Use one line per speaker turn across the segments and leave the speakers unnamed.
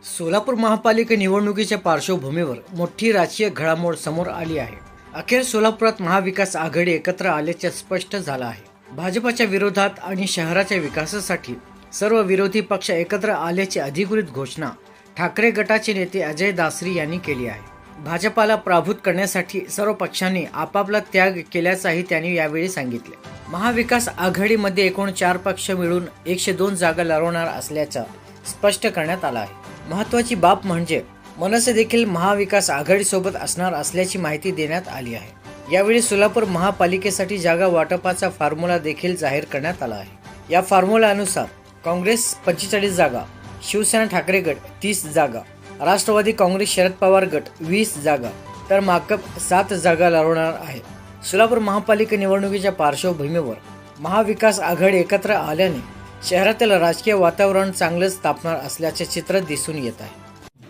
सोलापूर महापालिका निवडणुकीच्या पार्श्वभूमीवर मोठी राजकीय घडामोड समोर आली आहे. अखेर सोलापुरात महाविकास आघाडी एकत्र आल्याचे स्पष्ट झालं आहे. भाजपच्या विरोधात आणि शहराच्या विकासासाठी सर्व विरोधी पक्ष एकत्र आल्याची अधिकृत घोषणा ठाकरे गटाचे नेते अजय दासरी यांनी केली आहे. भाजपाला पराभूत करण्यासाठी सर्व पक्षांनी आपापला त्याग केल्याचंही त्यांनी यावेळी सांगितले. महाविकास आघाडीमध्ये एकूण 4 पक्ष मिळून 102 जागा लढवणार असल्याचं स्पष्ट करण्यात आलं आहे. महत्त्वाची बाब म्हणजे मनसे देखील महाविकास आघाडीसोबत असणार असल्याची माहिती देण्यात आली आहे. यावेळी सोलापूर महापालिकेसाठी जागा वाटपाचा फॉर्म्युला देखील जाहीर करण्यात आला आहे. या फॉर्म्युल्यानुसार काँग्रेस 45 जागा, शिवसेना ठाकरे गट 30 जागा, राष्ट्रवादी काँग्रेस शरद पवार गट 20 जागा तर माकप 7 जागा लढवणार आहे. सोलापूर महापालिका निवडणुकीच्या पार्श्वभूमीवर महाविकास आघाडी एकत्र आल्याने शहरातील राजकीय वातावरण चांगलंच तापणार असल्याचे चित्र दिसून येत आहे.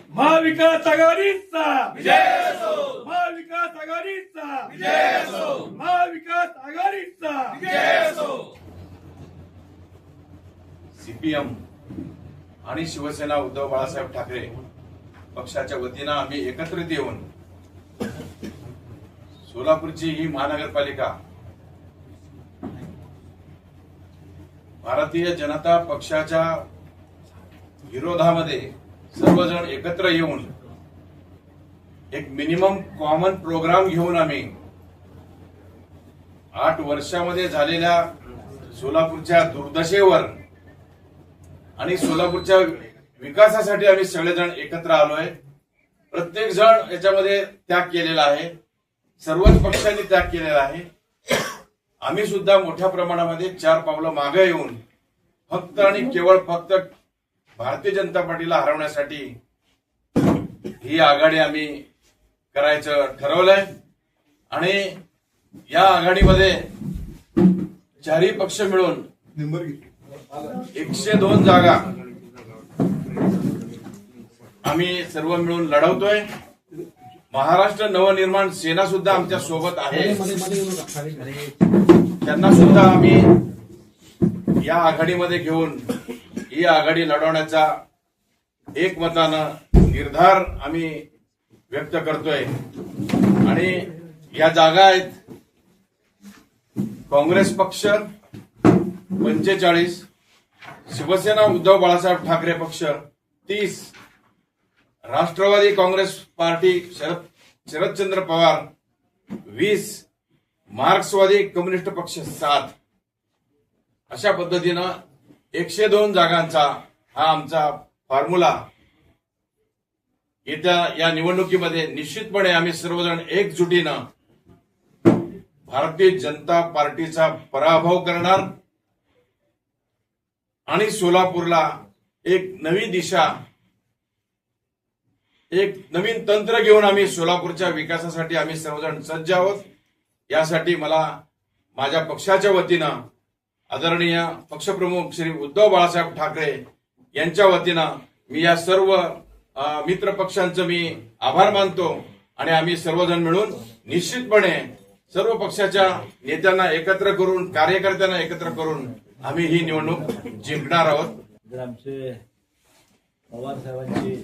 महाविकास आघाडीचा विजय असो, महाविकास आघाडीचा विजय असो, महाविकास आघाडीचा विजय असो.
सीपीएम आणि शिवसेना उद्धव बाळासाहेब ठाकरे पक्षाच्या वतीनं आम्ही एकत्रित येऊन सोलापूरची ही महानगरपालिका भारतीय जनता पक्षाच्या विरोधामध्ये सर्वजण एकत्र येऊन एक मिनिमम कॉमन प्रोग्राम घेऊन आम्ही 8 वर्षामध्ये झालेल्या सोलापूरच्या दुर्दशेवर आणि सोलापूरच्या विकासासाठी आम्ही सगळेजण एकत्र आलोय. प्रत्येक जण याच्यामध्ये त्याग केलेला आहे, सर्वच पक्षांनी त्याग केलेला आहे. आम्ही सुद्धा मोठ्या प्रमाणामध्ये 4 पावलं मागे येऊन फक्त आणि केवळ फक्त भारतीय जनता पार्टीला हरवण्यासाठी ही आघाडी आम्ही करायचं ठरवलंय. आणि या आघाडीमध्ये 4ही पक्ष मिळून 102 जागा आम्ही सर्व मिळून लढवतोय. महाराष्ट्र नवनिर्माण सेना सुद्धा आमच्या सोबत आहे. त्यांना सुद्धा आम्ही या आघाडीमध्ये घेऊन ही आघाडी लढवण्याचा एकमतानं निर्धार आम्ही व्यक्त करतोय. आणि या जागा आहेत काँग्रेस पक्ष 45, शिवसेना उद्धव बाळासाहेब ठाकरे पक्ष 30, राष्ट्रवादी काँग्रेस पार्टी शरदचंद्र पवार 20, मार्क्सवादी कम्युनिस्ट पक्ष 7. अशा पद्धतीनं 102 जागांचा हा आमचा फॉर्म्युला येत्या या निवडणुकीमध्ये निश्चितपणे आम्ही सर्वजण एकजुटीनं भारतीय जनता पार्टीचा पराभव करणार आणि सोलापूरला एक नवी दिशा, एक नवीन तंत्र घेऊन आम्ही सोलापूरच्या विकासासाठी आम्ही सर्वजण सज्ज आहोत. यासाठी मला माझ्या पक्षाच्या वतीनं आदरणीय पक्षप्रमुख श्री उद्धव बाळासाहेब ठाकरे यांच्या वतीनं मी या सर्व मित्र पक्षांचं मी आभार मानतो. आणि आम्ही सर्वजण मिळून निश्चितपणे सर्व पक्षाच्या नेत्यांना एकत्र करून, कार्यकर्त्यांना एकत्र करून आम्ही ही निवडणूक जिंकणार आहोत.
जर आमचे पवार साहेबांचे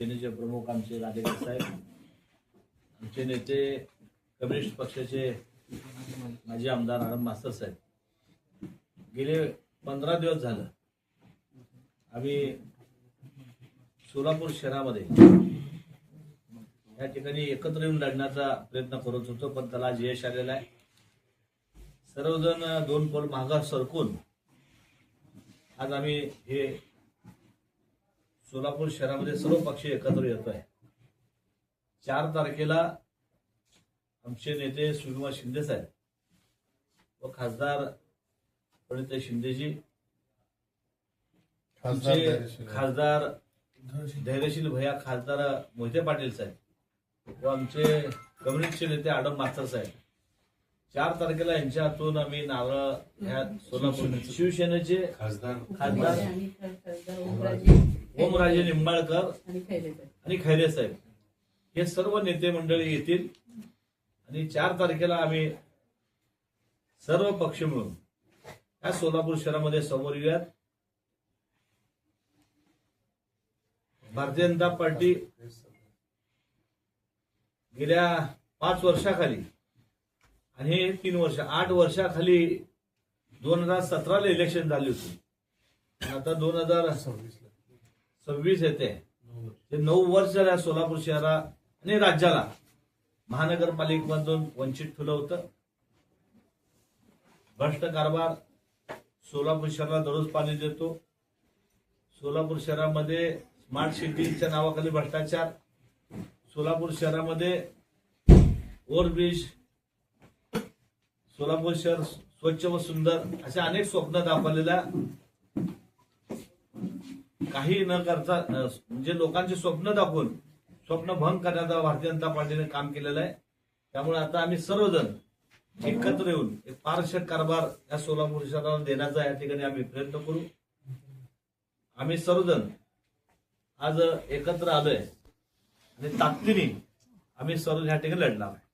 सेनेचे प्रमुख आमचे राजेकर साहेब, आमचे नेते कम्युनिस्ट पक्षाचे माजी आमदार आनंद मास्तर साहेब, गेले 15 दिवस झालं आम्ही सोलापूर शहरामध्ये या ठिकाणी एकत्र येऊन लढण्याचा प्रयत्न करत होतो, पण त्याला आज यश आलेलं आहे. सर्वजण 2 पाऊल मागे सरकून आज आम्ही हे सोलापूर शहरामध्ये सर्व पक्ष एकत्र येतोय. 4 तारखेला आमचे नेते सुषमा शिंदे साहेब व खासदार प्रणिता शिंदेजी, खासदार धैर्यशील भैया, खासदार मोहिते पाटील साहेब व आमचे कम्युनिस्टचे नेते आडम मास्तर साहेब 4 तारखेला यांच्या हातून आम्ही नारळ ह्या सोलापूर शिवसेनेचे खासदार ओमराजे निंबाळकर आणि खैरे साहेब हे सर्व नेते मंडळी येतील. आणि 4 तारखेला आम्ही सर्व पक्ष मिळून या सोलापूर शहरामध्ये समोर येऊयात. भारतीय जनता पार्टी गेल्या 5 वर्षाखाली आणि हे 3 वर्ष 8 वर्षाखाली 2017ला इलेक्शन झाली होती. आता 2026 येते. ते 9 वर्ष झाल्या सोलापूर शहरा आणि राज्याला महानगरपालिकेमधून वंचित ठेवलं होतं. भ्रष्ट कारभार सोलापूर शहराला दररोज पाणी देतो. सोलापूर शहरामध्ये स्मार्ट सिटीच्या नावाखाली भ्रष्टाचार. सोलापूर शहरामध्ये ओव्हरब्रिज, सोलापूर शहर स्वच्छ व सुंदर अशा अनेक स्वप्न दाखवलेल्या, काही न करता म्हणजे लोकांचे स्वप्न दाखवून स्वप्न भंग करण्याचा भारतीय जनता पार्टीने काम केलेलं आहे. त्यामुळे आता आम्ही सर्वजण एकत्र येऊन एक पारदर्शक कारभार या सोलापूर शहराला देण्याचा या ठिकाणी आम्ही प्रयत्न करू. आम्ही सर्वजण आज एकत्र आलोय आणि ताकदीने आम्ही सर्व या ठिकाणी लढणार आहे.